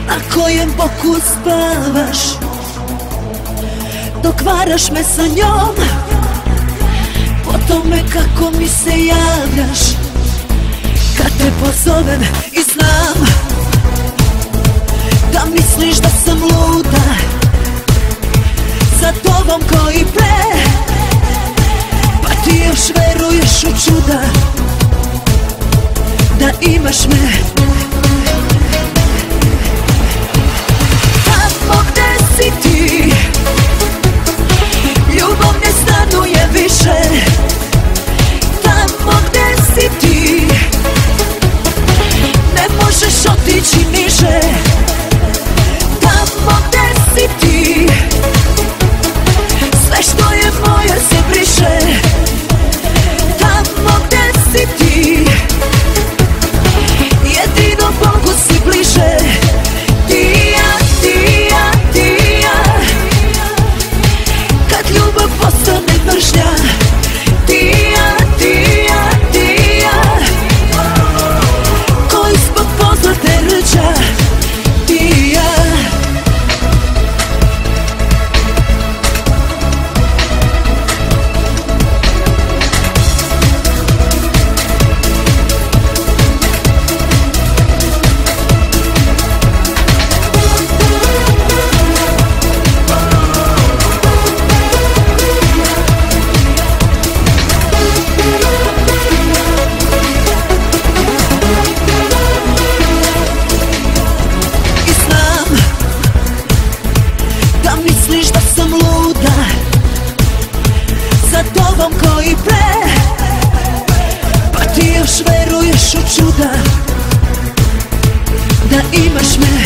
na kojem boku spavaš, dok varaš me sa njom, po tome kako mi se javljaš kad te pozovem. I znam da misliš da sam luda za tobom ko i pre, pa ti još veruješ u čuda da imaš me. Tamo gde si ti ljubav ne stanuje više, tamo gde si ti ne možeš otići niže, tamo gde si ti sve što je moje se briše, tamo gde si ti jedino Bogu si bliže. Ti ja, ti ja, ti ja, kad ljubav postane mržnja, ti ja, ti ja, ti ja, ko ispod pozlate rđa, ti ja. Misliš da sam luda za tobom ko i pre, pa ti još veruješ u čuda da imaš me.